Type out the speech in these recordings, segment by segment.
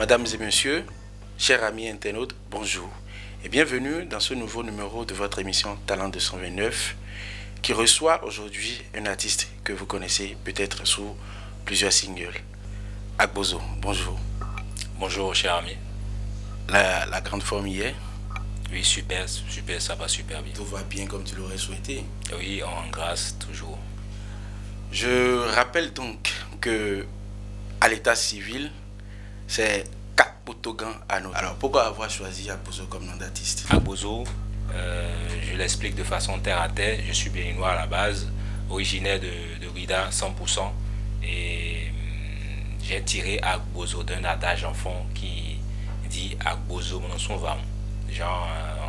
Mesdames et messieurs, chers amis internautes, bonjour et bienvenue dans ce nouveau numéro de votre émission Talent 229 qui reçoit aujourd'hui un artiste que vous connaissez peut-être sous plusieurs singles. Agbozo, bonjour. Bonjour cher ami. La grande forme hier? Oui, super, ça va super bien. Tout va bien comme tu l'aurais souhaité? Oui, en grâce, toujours. Je rappelle donc que à l'état civil, c'est Kakpotogan Ano. Alors pourquoi avoir choisi Agbozo comme nom d'artiste? Agbozo, je l'explique de façon terre à terre. Je suis béninois à la base, originaire de Ouidah 100%. Et j'ai tiré Agbozo d'un adage enfant qui dit Agbozo mon son va. Genre,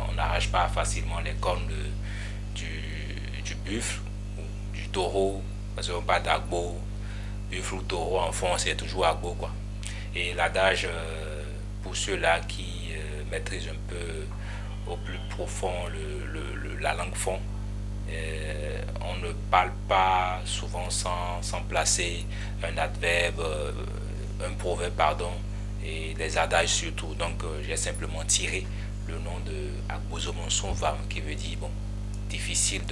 on n'arrache pas facilement les cornes du buffle ou du taureau. Parce qu'on parle d'Agbo, buffle ou taureau en fond, c'est toujours Agbo quoi. Et l'adage, pour ceux-là qui maîtrisent un peu au plus profond la langue fond, on ne parle pas souvent sans placer un adverbe, un proverbe, pardon, et des adages surtout. Donc j'ai simplement tiré le nom de Agbozo Monson Vam, qui veut dire, bon, difficile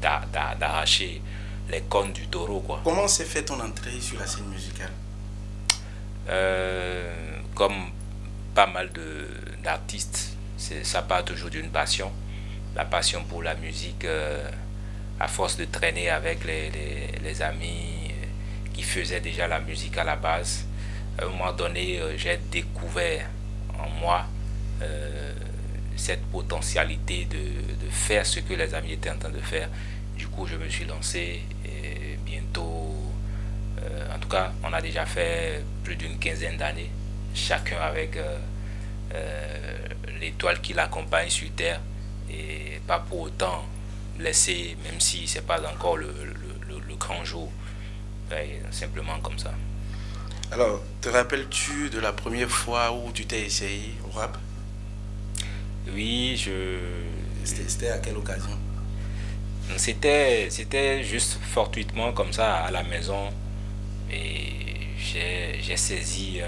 d'arracher les cornes du taureau quoi. Comment s'est fait ton entrée sur la scène musicale? Comme pas mal d'artistes, ça part toujours d'une passion. La passion pour la musique, à force de traîner avec les amis qui faisaient déjà la musique à la base. À un moment donné, j'ai découvert en moi cette potentialité de faire ce que les amis étaient en train de faire. Du coup, je me suis lancé et bientôt, en tout cas, on a déjà fait plus d'une quinzaine d'années, chacun avec l'étoile qui l'accompagne sur terre, et pas pour autant laisser, même si c'est pas encore le grand jour, simplement comme ça. Alors, te rappelles-tu de la première fois où tu t'es essayé au rap? Oui, C'était à quelle occasion? C'était juste fortuitement comme ça à la maison, et j'ai saisi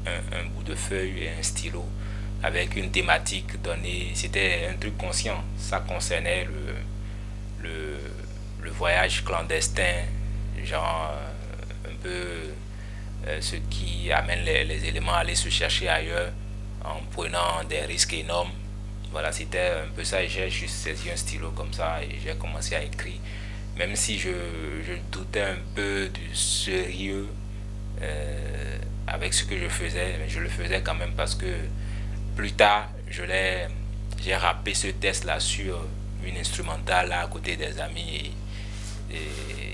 un bout de feuille et un stylo avec une thématique donnée. C'était un truc conscient, ça concernait le voyage clandestin, genre un peu ce qui amène les éléments à aller se chercher ailleurs en prenant des risques énormes. Voilà, c'était un peu ça. J'ai juste saisi un stylo comme ça et j'ai commencé à écrire. Même si je doutais un peu du sérieux avec ce que je faisais, mais je le faisais quand même parce que plus tard, j'ai rappé ce test-là sur une instrumentale là, à côté des amis, et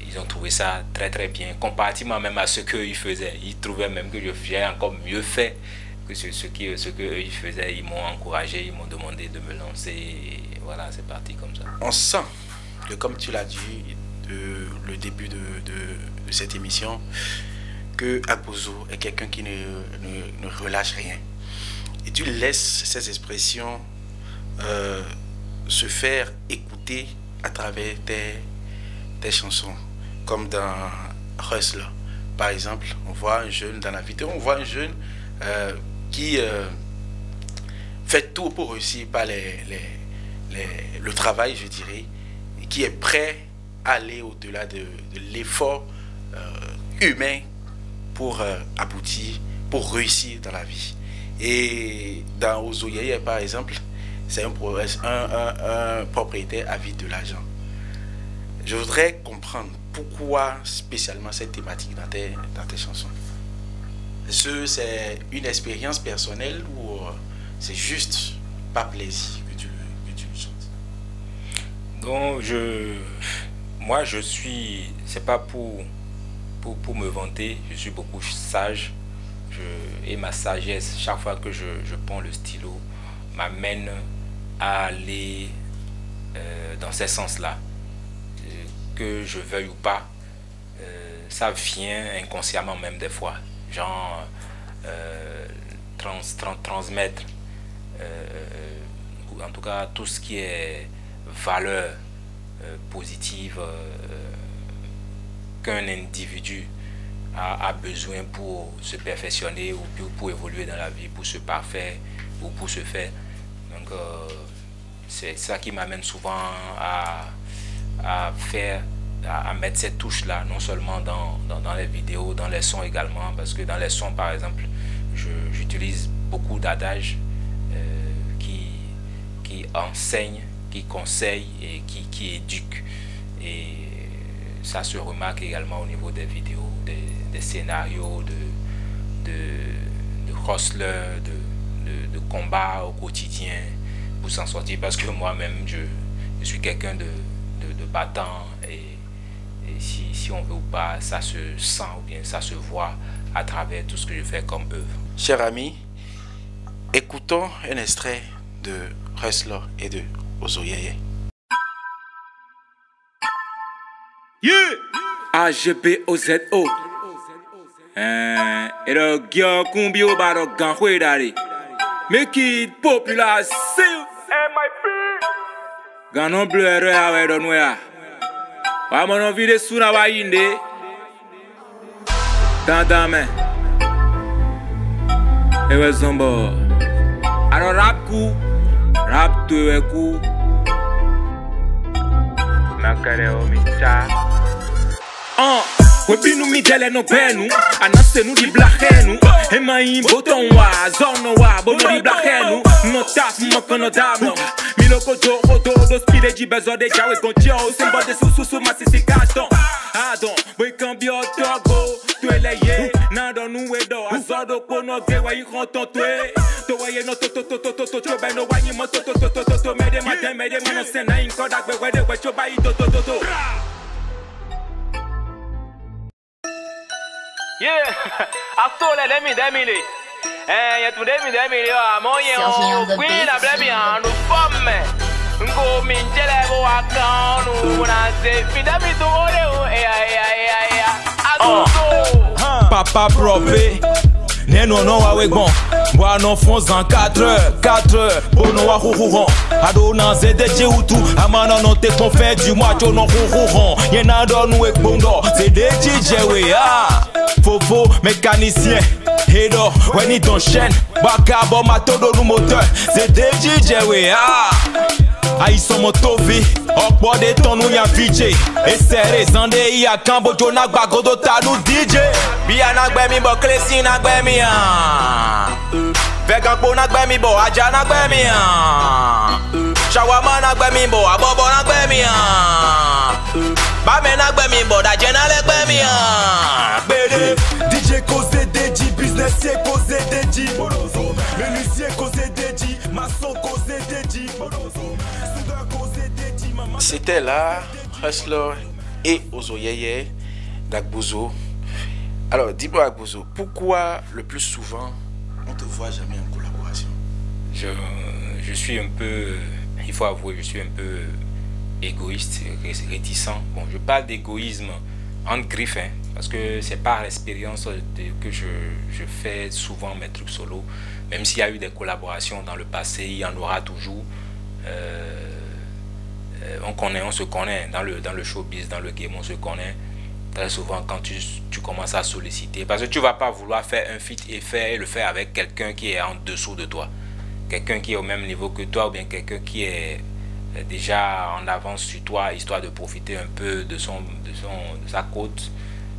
ils ont trouvé ça très très bien, comparativement même à ce qu'ils faisaient. Ils trouvaient même que j'ai encore mieux fait que ce qu'eux ils faisaient. Ils m'ont encouragé, ils m'ont demandé de me lancer, et voilà, c'est parti comme ça. On sent que, comme tu l'as dit le début de cette émission, que Agbozo est quelqu'un qui ne relâche rien. Et tu laisses ces expressions se faire écouter à travers tes chansons, comme dans Hustler. Par exemple, on voit un jeune dans la vidéo, on voit un jeune qui fait tout pour réussir par le travail, je dirais, et qui est prêt à aller au-delà de l'effort humain pour aboutir, pour réussir dans la vie. Et dans Ozoyeye, par exemple, c'est un propriétaire avide de l'argent. Je voudrais comprendre pourquoi spécialement cette thématique dans tes chansons. Est-ce que c'est une expérience personnelle ou c'est juste par plaisir que tu le chantes? Donc moi je suis, c'est pas pour me vanter, je suis beaucoup sage, et ma sagesse, chaque fois que je prends le stylo, m'amène à aller dans ce sens-là, que je veuille ou pas, ça vient inconsciemment même des fois, genre transmettre, ou en tout cas tout ce qui est valeur positive qu'un individu a besoin pour se perfectionner ou pour évoluer dans la vie, pour se parfaire ou pour se faire. Donc c'est ça qui m'amène souvent à mettre cette touche-là, non seulement dans les vidéos, dans les sons également, parce que dans les sons, par exemple, j'utilise beaucoup d'adages qui enseignent, qui conseillent et qui éduquent. Et ça se remarque également au niveau des vidéos, des scénarios, de hustlers, de combats au quotidien pour s'en sortir. Parce que moi-même, je suis quelqu'un de battant et si on veut ou pas, ça se sent ou bien ça se voit à travers tout ce que je fais comme œuvre. Chers amis, écoutons un extrait de Hustler et de Ozoyeye. Yeah! AGBOZO. Et le gars combi au bar de Ganhoué d'Ari. Mais qui population? MIP! Ganon bleu et à Wedonwea. Wa mon vide sous la waïnde. Tandame. Et ouais, Zombo. Alors, rap coup. Rap tout coup. Macareo Mita. Webi nou mi dele no benu, anase nou di blahenu. Ema in boton wa, zono wa, bono di blahenu. No taf moko no damo. Miloko jo odo do spide ji bezo de jawe gonjo. Sembo de susu masisi gaston. Adon, we cambio togo, tu eleye. Nando nou edo, azodo kono ge wa yi konton tue. To wa ye no to chobe no wa yi mo to mede ma no sena in kodak be wede we choba yi to. Yeah, I stole it, let me. You to them, I'm queen, I blame you on the fun, man. Go, me, go, account, when I say, me, that me, Papa probé, né non avec bon. Bois non fonce en 4 heures, bon non rouron. Ado nan zede djoutou, amana non te confère du mois, tu non rouron. Y'en a dans nous et bon c'est des DJ we ah. Fofo, mécanicien, Hedo, when it t'enchaîne, Bakabo, matodo nous moteur, c'est des DJ we ah. Aïe son motovi, okbo de ton nou ya VJ. Et serré, zande ya kambo, jona gbagodo ta nou DJ. Bia nak mi bo, klesi nak mi Vegan po nak mi bo, aja nak mi Shawama nak mi bo, abobo nak mi Bame nak mi bo, da jena lek mi Bede DJ cause DJ, businessier cause DJ Menuisier cause DJ, maçon cause DJ C'était là Hustler et Ozoyeye d'Agbozo. Alors, dis-moi Agbozo, pourquoi le plus souvent on te voit jamais en collaboration? Je suis un peu, il faut avouer, je suis un peu égoïste, réticent. Bon, je parle d'égoïsme entre griffes, hein, parce que c'est par l'expérience que je fais souvent mes trucs solo. Même s'il y a eu des collaborations dans le passé, il y en aura toujours. On se connaît dans le showbiz, dans le game, on se connaît. Très souvent quand tu commences à solliciter, parce que tu vas pas vouloir faire un feat et le faire avec quelqu'un qui est en dessous de toi, quelqu'un qui est au même niveau que toi, ou bien quelqu'un qui est déjà en avance sur toi, histoire de profiter un peu de sa côte,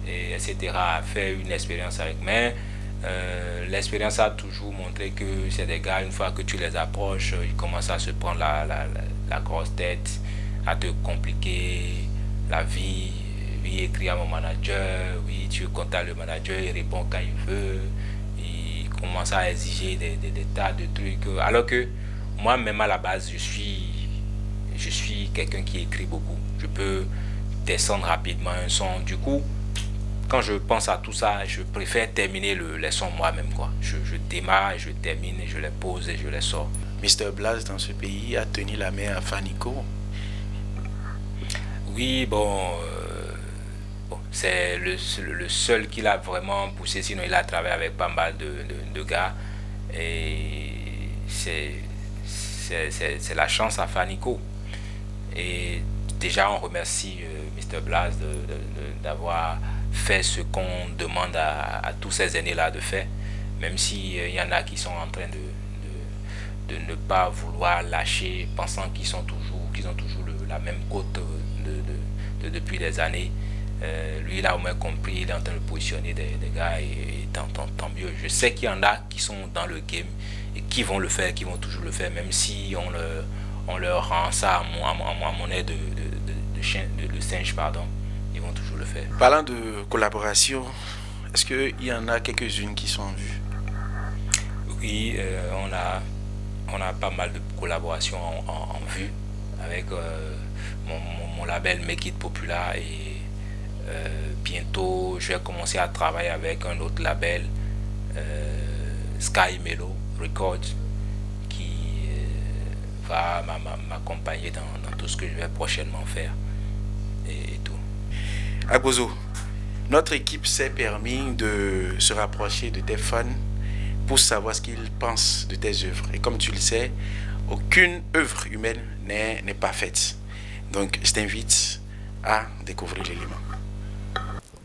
et etc. Faire une expérience avec. Mais l'expérience a toujours montré que c'est des gars, une fois que tu les approches, ils commencent à se prendre la grosse tête, à te compliquer la vie. Oui, écrit à mon manager, oui, tu contactes le manager, il répond quand il veut, il commence à exiger des tas de trucs. Alors que moi-même à la base, je suis quelqu'un qui écrit beaucoup. Je peux descendre rapidement un son. Du coup, quand je pense à tout ça, je préfère terminer les sons moi-même, quoi. Je démarre, je termine, je les pose et je les sors. Mr Blast dans ce pays a tenu la main à Fanico. Oui, bon, c'est le seul qui l'a vraiment poussé, sinon il a travaillé avec pas mal de gars. Et c'est la chance à Fanico. Et déjà on remercie Mr Blast d'avoir fait ce qu'on demande à tous ces aînés-là de faire, même s'il y en a qui sont en train de ne pas vouloir lâcher, pensant qu'ils ont toujours la même côte depuis des années. Lui, il a au moins compris, il est en train de positionner des gars et tant mieux. Je sais qu'il y en a qui sont dans le game et qui vont le faire, qui vont toujours le faire, même si on leur rend ça à monnaie de singe, pardon, ils vont toujours le faire. Parlant de collaboration, est-ce qu'il y en a quelques-unes qui sont en vue? Oui, on a pas mal de collaborations en vue avec mon label Make It Popular et bientôt je vais commencer à travailler avec un autre label, Sky Melo Records, qui va m'accompagner dans tout ce que je vais prochainement faire et tout. Agbozo, notre équipe s'est permis de se rapprocher de tes fans pour savoir ce qu'ils pensent de tes œuvres. Et comme tu le sais, aucune œuvre humaine n'est parfaite. Donc je t'invite à découvrir l'élément.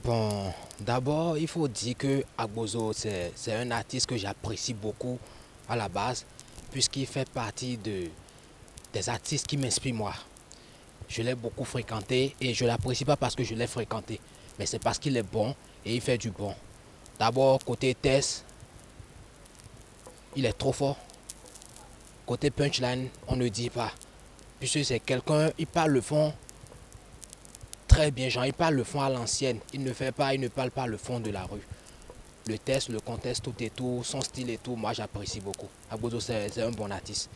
Bon, d'abord, il faut dire que Agbozo, c'est un artiste que j'apprécie beaucoup à la base, puisqu'il fait partie des artistes qui m'inspirent moi. Je l'ai beaucoup fréquenté et je ne l'apprécie pas parce que je l'ai fréquenté, mais c'est parce qu'il est bon et il fait du bon. D'abord, côté test, il est trop fort. Côté punchline, on ne dit pas. Puisque c'est quelqu'un, il parle le fond très bien, genre il parle le fond à l'ancienne. Il ne parle pas le fond de la rue. Le test, le contest, tout et tout, son style et tout, moi j'apprécie beaucoup. Agbozo, c'est un bon artiste.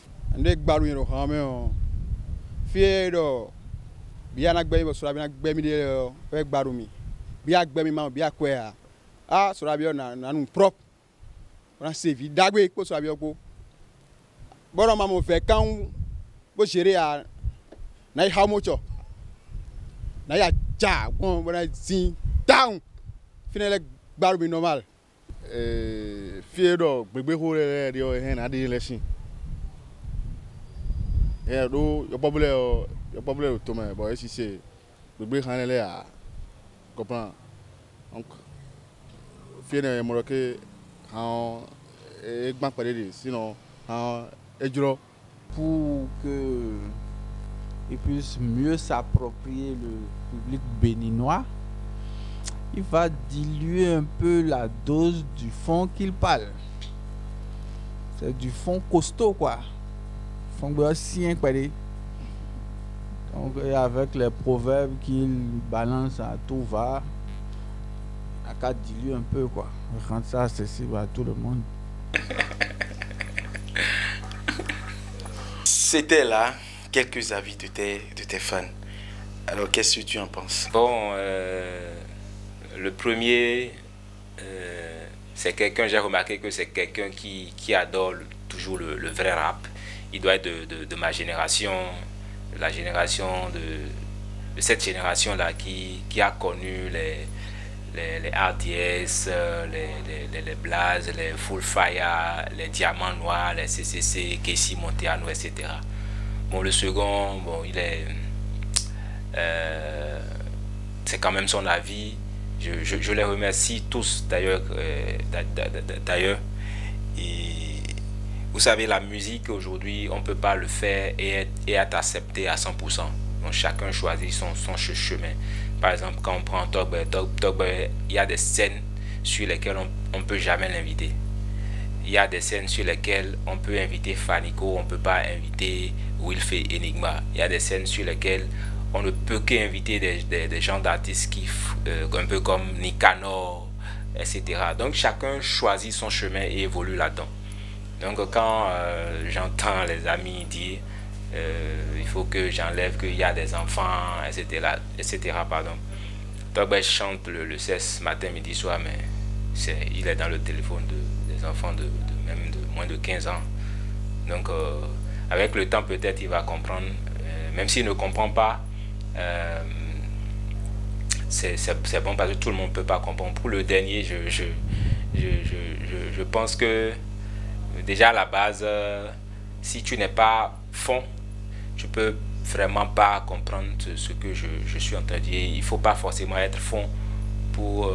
normal. Fiedo, bebe hole dio hen adi election. Yeah, do your popular to me, but she say bebe hanele a comprend. Donc fiedo moroke han egban pade sinon han ejuro pour que il puisse mieux s'approprier le public béninois. Il va diluer un peu la dose du fond qu'il parle. C'est du fond costaud, quoi. Fond bien quoi. Donc, avec les proverbes qu'il balance à tout va, il a qu'à diluer un peu, quoi. Rendre ça accessible à tout le monde. C'était là quelques avis de tes fans. Alors, qu'est-ce que tu en penses? Bon, le premier, c'est quelqu'un, j'ai remarqué que c'est quelqu'un qui adore toujours le vrai rap. Il doit être de ma génération, la génération de cette génération-là qui a connu les RDS, les Blaze, les Full Fire, les Diamants Noirs, les CCC, Casey Monteano, etc. Bon, le second, bon, il est... c'est quand même son avis. Je les remercie tous d'ailleurs. Et vous savez, la musique aujourd'hui, on ne peut pas le faire et être accepté à 100%. Donc chacun choisit son chemin. Par exemple, quand on prend Togbe, il y a des scènes sur lesquelles on ne peut jamais l'inviter. Il y a des scènes sur lesquelles on peut inviter Fanico, on ne peut pas inviter Wilfé Enigma. Il y a des scènes sur lesquelles on ne peut qu'inviter des gens d'artistes qui, un peu comme Nicanor, etc. Donc chacun choisit son chemin et évolue là-dedans. Donc quand j'entends les amis dire il faut que j'enlève qu'il y a des enfants, etc. Pardon. Togbe chante le 16 matin, midi, soir, mais il est dans le téléphone des enfants même de moins de 15 ans. Donc avec le temps peut-être il va comprendre, même s'il ne comprend pas, c'est bon parce que tout le monde ne peut pas comprendre. Pour le dernier, je pense que déjà à la base, si tu n'es pas fond, tu peux vraiment pas comprendre ce que je suis en train de dire. Il ne faut pas forcément être fond pour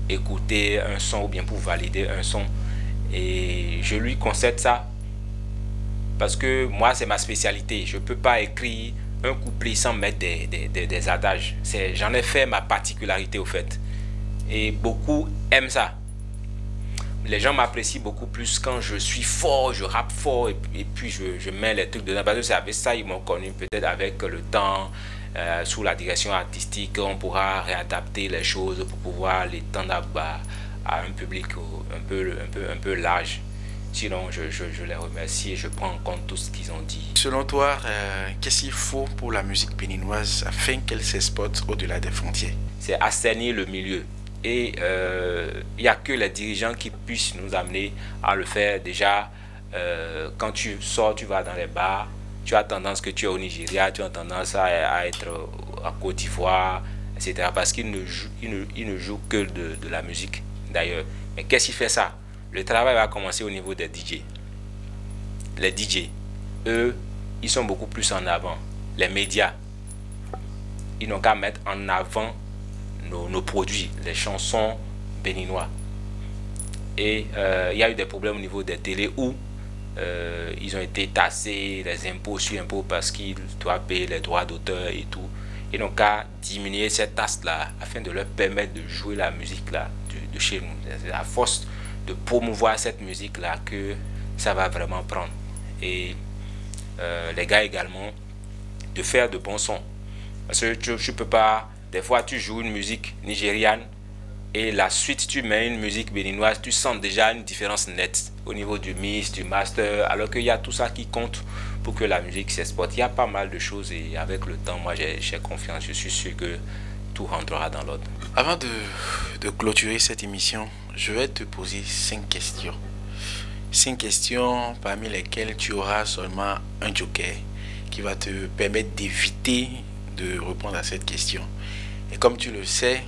écouter un son ou bien pour valider un son. Et je lui concède ça. Parce que moi, c'est ma spécialité. Je ne peux pas écrire un couplet sans mettre des adages. J'en ai fait ma particularité au fait. Et beaucoup aiment ça. Les gens m'apprécient beaucoup plus quand je suis fort, je rappe fort et puis je mets les trucs dedans. Parce que c'est avec ça ils m'ont connu. Peut-être avec le temps, sous la direction artistique, on pourra réadapter les choses pour pouvoir l'étendre à un public un peu large. Sinon, je les remercie et je prends en compte tout ce qu'ils ont dit. Selon toi, qu'est-ce qu'il faut pour la musique béninoise afin qu'elle s'exporte au-delà des frontières? C'est assainir le milieu. Et il n'y a que les dirigeants qui puissent nous amener à le faire. Déjà, quand tu sors, tu vas dans les bars, tu as tendance que tu es au Nigeria, tu as tendance à être à Côte d'Ivoire, etc. Parce qu'ils ne jouent que de la musique, d'ailleurs. Mais qu'est-ce qui fait ça? Le travail va commencer au niveau des DJ. Les DJ, eux, ils sont beaucoup plus en avant. Les médias, ils n'ont qu'à mettre en avant nos produits, les chansons béninois. Et il y a eu des problèmes au niveau des télés où ils ont été taxés, les impôts sur impôts parce qu'ils doivent payer les droits d'auteur et tout. Ils n'ont qu'à diminuer cette taxe-là afin de leur permettre de jouer la musique-là de chez nous. C'est à force de promouvoir cette musique-là que ça va vraiment prendre. Et les gars également, de faire de bons sons. Parce que tu ne peux pas... Des fois, tu joues une musique nigériane et la suite, tu mets une musique béninoise, tu sens déjà une différence nette au niveau du mix, du master, alors qu'il y a tout ça qui compte pour que la musique s'exporte. Il y a pas mal de choses et avec le temps, moi, j'ai confiance. Je suis sûr que tout rentrera dans l'ordre. Avant de clôturer cette émission, je vais te poser 5 questions. 5 questions parmi lesquelles tu auras seulement un joker qui va te permettre d'éviter de répondre à cette question. Et comme tu le sais,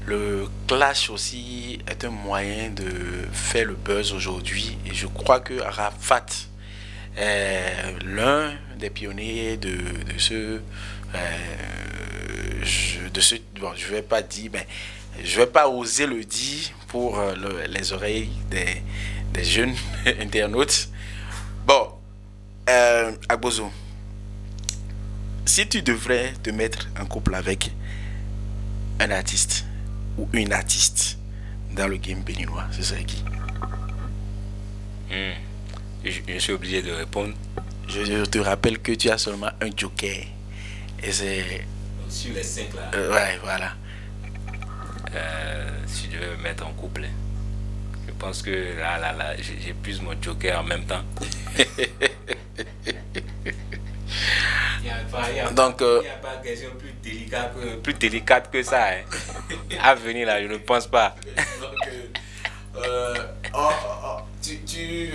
le clash aussi est un moyen de faire le buzz aujourd'hui. Et je crois que Rafat est l'un des pionniers de ce... bon, je vais pas dire, mais je vais pas oser le dire pour les oreilles des jeunes internautes. Bon, Agbozo, si tu devrais te mettre en couple avec un artiste ou une artiste dans le game béninois, ce serait qui? Je suis obligé de répondre. Je te rappelle que tu as seulement un joker. Et c'est... Sur les 5 là. Ouais, voilà. Si je veux me mettre en couple, je pense que là, j'ai plus mon joker en même temps. Donc, il n'y a pas de question plus délicate que ça. Hein. À venir là, je ne pense pas. Tu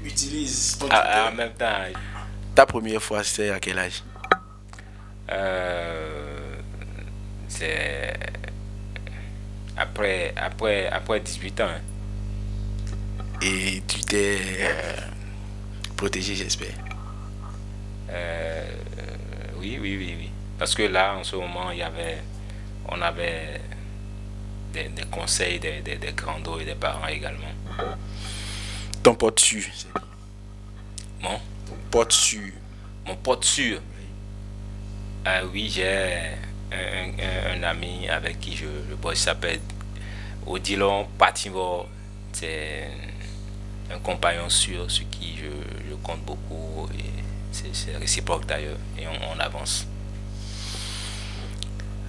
utilises ton en même temps. Ta première fois, c'était à quel âge? C'est après 18 ans. Et tu t'es protégé, j'espère. Oui. Parce que là, en ce moment, on avait des conseils des grands et des parents également. Ton pote sûr? Mon pote sûr? Mon pote sûr? Oui, j'ai un ami avec qui je bosse, il s'appelle Odilon Patimbo. C'est un compagnon sûr sur qui je compte beaucoup. Et c'est réciproque d'ailleurs. Et on avance.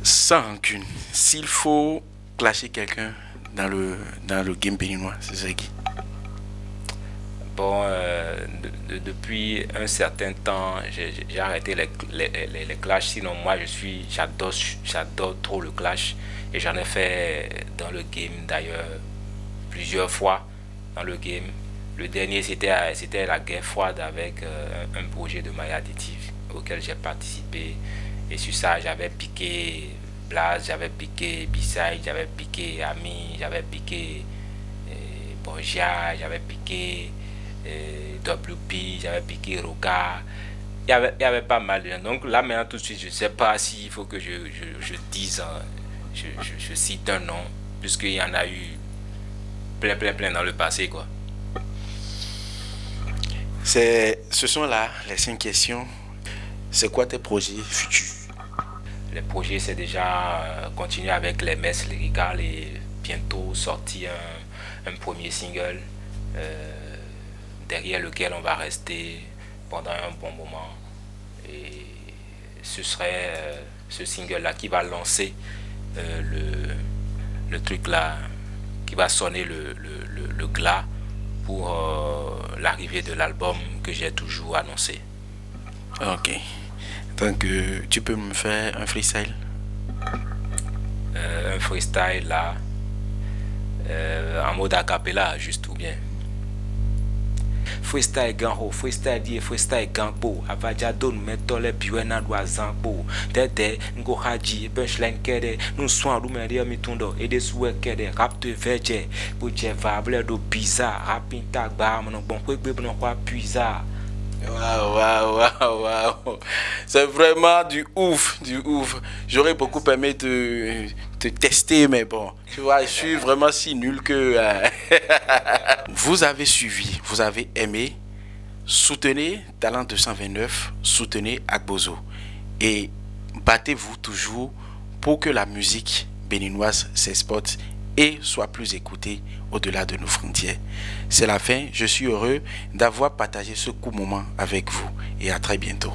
Sans rancune, s'il faut clasher quelqu'un dans le game béninois, c'est qui? Bon, depuis un certain temps, j'ai arrêté les clashs. Sinon, moi, j'adore trop le clash. Et j'en ai fait dans le game d'ailleurs plusieurs fois dans le game. Le dernier, c'était la guerre froide avec un projet de maille additive auquel j'ai participé. Et sur ça, j'avais piqué Blaze, j'avais piqué B-Side, j'avais piqué Ami, j'avais piqué Borgia, j'avais piqué WP, j'avais piqué Roca. Il y avait pas mal de gens. Donc là, maintenant, tout de suite, je ne sais pas s'il faut que je dise. je cite un nom, puisqu'il y en a eu plein dans le passé, quoi. Ce sont là les 5 questions. C'est quoi tes projets futurs? Les projets, c'est déjà continuer avec les messes lyricales et bientôt sortir un premier single derrière lequel on va rester pendant un bon moment. Et ce serait ce single-là qui va lancer le truc là, qui va sonner le glas pour l'arrivée de l'album que j'ai toujours annoncé. Ok. Donc, tu peux me faire un freestyle? Un freestyle là, en mode a cappella, juste ou bien. Freestyle ganho, freestyle die, freestyle gambo. Avaja don metole biwena dwa zambo. Dede ngo haji punchline kede. Nous soin rumeria mitundo et des souhaits kede. Rap de veje, bouje vable do bizarre. Rapping tag ba mon bon kwekbe bon kwa puisa. Waouh. C'est vraiment du ouf. J'aurais beaucoup aimé te tester, mais bon, tu vois, je suis vraiment si nul que... Vous avez suivi, vous avez aimé. Soutenez Talent 229, soutenez Agbozo. Et battez-vous toujours pour que la musique béninoise s'exporte et soit plus écoutée au-delà de nos frontières. C'est la fin. Je suis heureux d'avoir partagé ce court moment avec vous et à très bientôt.